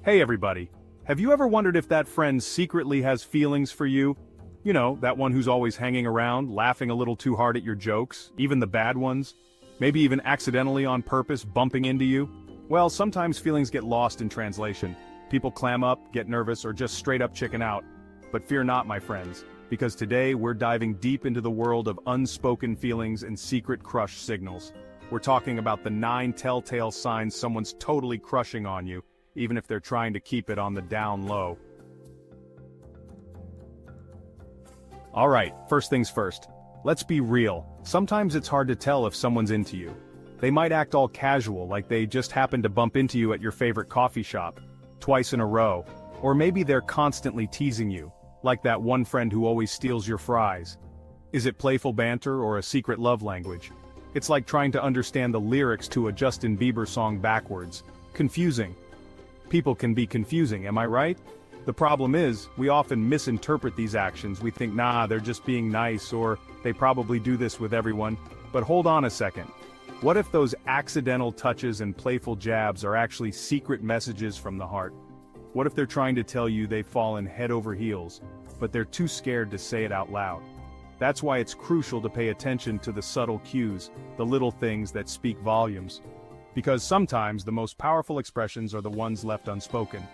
Hey everybody, have you ever wondered if that friend secretly has feelings for you? You know, that one who's always hanging around, laughing a little too hard at your jokes, even the bad ones? Maybe even accidentally on purpose bumping into you? Well, sometimes feelings get lost in translation. People clam up, get nervous, or just straight up chicken out. But fear not, my friends, because today we're diving deep into the world of unspoken feelings and secret crush signals. We're talking about the 9 telltale signs someone's totally crushing on you, even if they're trying to keep it on the down low. Alright, first things first. Let's be real. Sometimes it's hard to tell if someone's into you. They might act all casual, like they just happened to bump into you at your favorite coffee shop, twice in a row. Or maybe they're constantly teasing you, like that one friend who always steals your fries. Is it playful banter or a secret love language? It's like trying to understand the lyrics to a Justin Bieber song backwards. Confusing. People can be confusing, am I right? The problem is, we often misinterpret these actions. We think, nah, they're just being nice, or they probably do this with everyone. But hold on a second. What if those accidental touches and playful jabs are actually secret messages from the heart? What if they're trying to tell you they've fallen head over heels, but they're too scared to say it out loud? That's why it's crucial to pay attention to the subtle cues, the little things that speak volumes. Because sometimes the most powerful expressions are the ones left unspoken.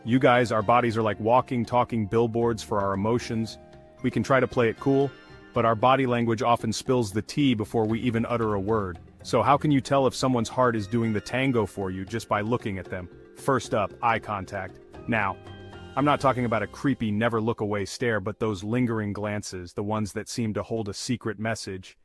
You guys, our bodies are like walking, talking billboards for our emotions. We can try to play it cool, but our body language often spills the tea before we even utter a word. So how can you tell if someone's heart is doing the tango for you just by looking at them? First up, eye contact. Now, I'm not talking about a creepy never look away stare, but those lingering glances, the ones that seem to hold a secret message.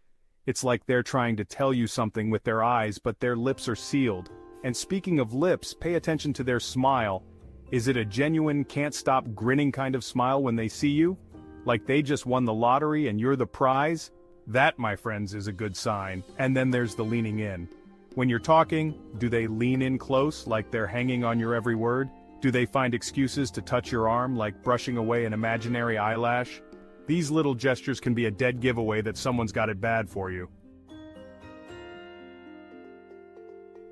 It's like they're trying to tell you something with their eyes, but their lips are sealed. And speaking of lips, pay attention to their smile. Is it a genuine, can't-stop grinning kind of smile when they see you? Like they just won the lottery and you're the prize? That, my friends, is a good sign. And then there's the leaning in. When you're talking, do they lean in close, like they're hanging on your every word? Do they find excuses to touch your arm, like brushing away an imaginary eyelash? These little gestures can be a dead giveaway that someone's got it bad for you.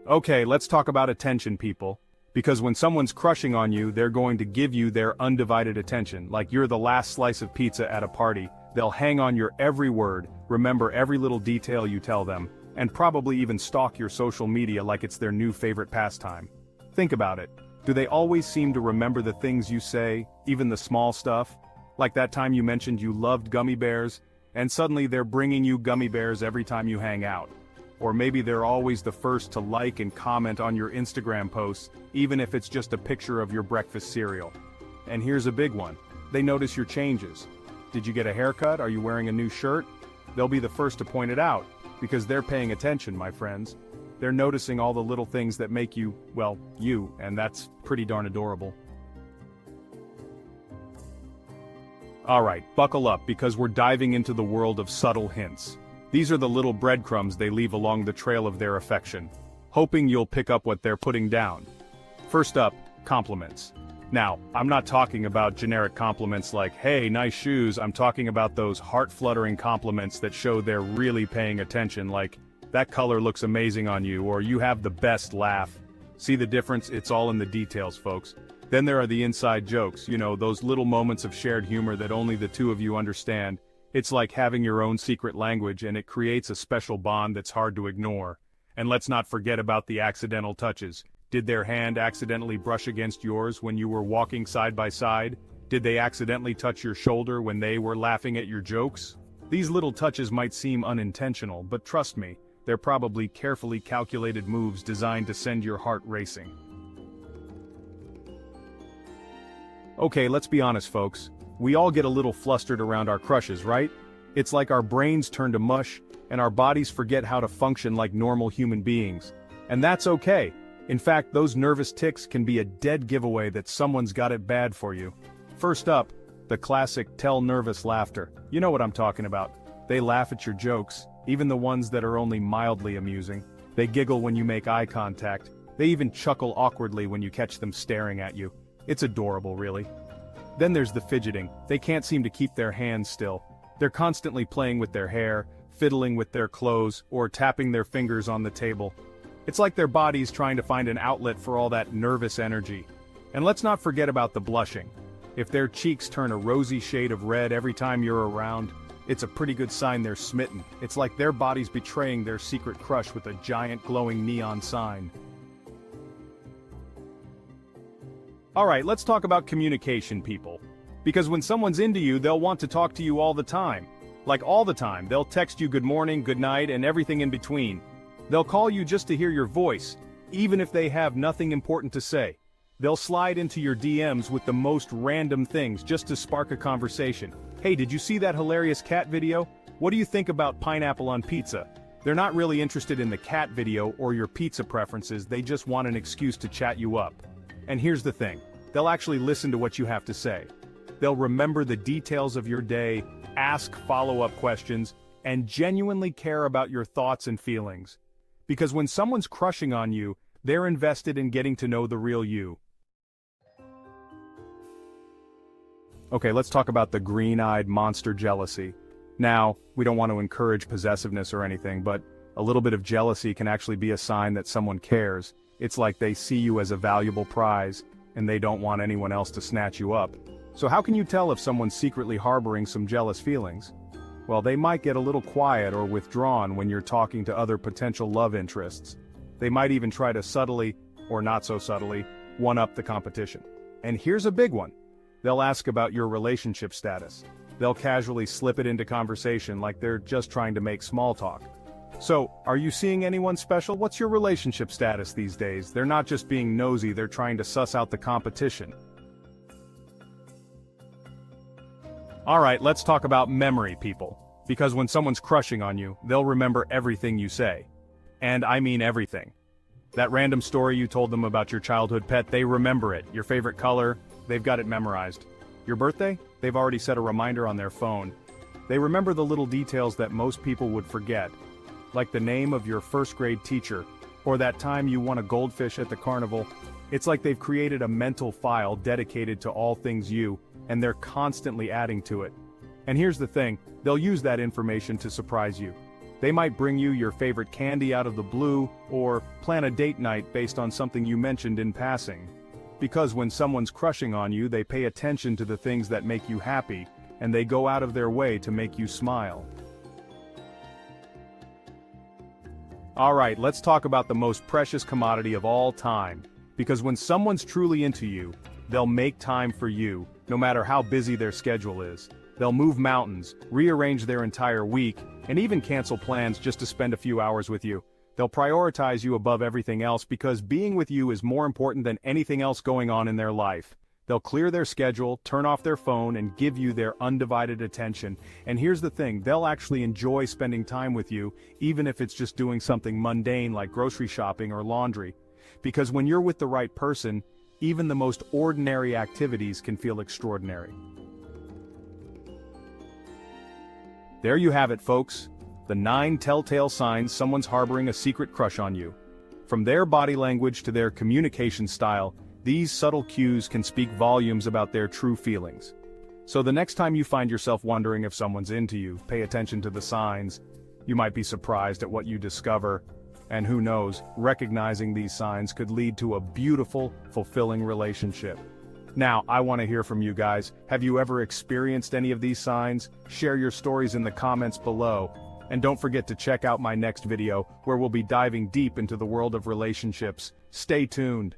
Okay, let's talk about attention, people. Because when someone's crushing on you, they're going to give you their undivided attention, like you're the last slice of pizza at a party. They'll hang on your every word, remember every little detail you tell them, and probably even stalk your social media like it's their new favorite pastime. Think about it. Do they always seem to remember the things you say, even the small stuff? Like that time you mentioned you loved gummy bears, and suddenly they're bringing you gummy bears every time you hang out. Or maybe they're always the first to like and comment on your Instagram posts, even if it's just a picture of your breakfast cereal. And here's a big one. They notice your changes. Did you get a haircut? Are you wearing a new shirt? They'll be the first to point it out, because they're paying attention, my friends. They're noticing all the little things that make you, well, you, and that's pretty darn adorable. Alright, buckle up because we're diving into the world of subtle hints. These are the little breadcrumbs they leave along the trail of their affection, hoping you'll pick up what they're putting down. First up, compliments. Now, I'm not talking about generic compliments like, hey, nice shoes. I'm talking about those heart-fluttering compliments that show they're really paying attention, like, that color looks amazing on you, or you have the best laugh. See the difference? It's all in the details, folks. Then there are the inside jokes, you know, those little moments of shared humor that only the two of you understand. It's like having your own secret language, and it creates a special bond that's hard to ignore. And let's not forget about the accidental touches. Did their hand accidentally brush against yours when you were walking side by side? Did they accidentally touch your shoulder when they were laughing at your jokes? These little touches might seem unintentional, but trust me, they're probably carefully calculated moves designed to send your heart racing. Okay, let's be honest, folks. We all get a little flustered around our crushes, right? It's like our brains turn to mush, and our bodies forget how to function like normal human beings. And that's okay. In fact, those nervous tics can be a dead giveaway that someone's got it bad for you. First up, the classic tell nervous laughter. You know what I'm talking about. They laugh at your jokes, even the ones that are only mildly amusing. They giggle when you make eye contact. They even chuckle awkwardly when you catch them staring at you. It's adorable, really. Then there's the fidgeting. They can't seem to keep their hands still. They're constantly playing with their hair, fiddling with their clothes, or tapping their fingers on the table. It's like their body's trying to find an outlet for all that nervous energy. And let's not forget about the blushing. If their cheeks turn a rosy shade of red every time you're around, it's a pretty good sign they're smitten. It's like their body's betraying their secret crush with a giant glowing neon sign. Alright, let's talk about communication, people. Because when someone's into you, they'll want to talk to you all the time. Like all the time, they'll text you good morning, good night, and everything in between. They'll call you just to hear your voice, even if they have nothing important to say. They'll slide into your DMs with the most random things just to spark a conversation. Hey, did you see that hilarious cat video? What do you think about pineapple on pizza? They're not really interested in the cat video or your pizza preferences, they just want an excuse to chat you up. And here's the thing, they'll actually listen to what you have to say. They'll remember the details of your day, ask follow-up questions, and genuinely care about your thoughts and feelings. Because when someone's crushing on you, they're invested in getting to know the real you. Okay, let's talk about the green-eyed monster jealousy. Now, we don't want to encourage possessiveness or anything, but a little bit of jealousy can actually be a sign that someone cares. It's like they see you as a valuable prize, and they don't want anyone else to snatch you up. So how can you tell if someone's secretly harboring some jealous feelings? Well, they might get a little quiet or withdrawn when you're talking to other potential love interests. They might even try to subtly, or not so subtly, one-up the competition. And here's a big one. They'll ask about your relationship status. They'll casually slip it into conversation like they're just trying to make small talk. So, are you seeing anyone special? What's your relationship status these days? They're not just being nosy, they're trying to suss out the competition. Alright, let's talk about memory, people. Because when someone's crushing on you, they'll remember everything you say. And I mean everything. That random story you told them about your childhood pet, they remember it. Your favorite color, they've got it memorized. Your birthday? They've already set a reminder on their phone. They remember the little details that most people would forget, like the name of your first grade teacher, or that time you won a goldfish at the carnival. It's like they've created a mental file dedicated to all things you, and they're constantly adding to it. And here's the thing, they'll use that information to surprise you. They might bring you your favorite candy out of the blue, or plan a date night based on something you mentioned in passing. Because when someone's crushing on you, they pay attention to the things that make you happy, and they go out of their way to make you smile. Alright, let's talk about the most precious commodity of all time. Because when someone's truly into you, they'll make time for you, no matter how busy their schedule is. They'll move mountains, rearrange their entire week, and even cancel plans just to spend a few hours with you. They'll prioritize you above everything else because being with you is more important than anything else going on in their life. They'll clear their schedule, turn off their phone, and give you their undivided attention. And here's the thing, they'll actually enjoy spending time with you, even if it's just doing something mundane like grocery shopping or laundry. Because when you're with the right person, even the most ordinary activities can feel extraordinary. There you have it, folks. The 9 telltale signs someone's harboring a secret crush on you. From their body language to their communication style, these subtle cues can speak volumes about their true feelings. So the next time you find yourself wondering if someone's into you, pay attention to the signs. You might be surprised at what you discover. And who knows, recognizing these signs could lead to a beautiful, fulfilling relationship. Now, I want to hear from you guys. Have you ever experienced any of these signs? Share your stories in the comments below. And don't forget to check out my next video, where we'll be diving deep into the world of relationships. Stay tuned.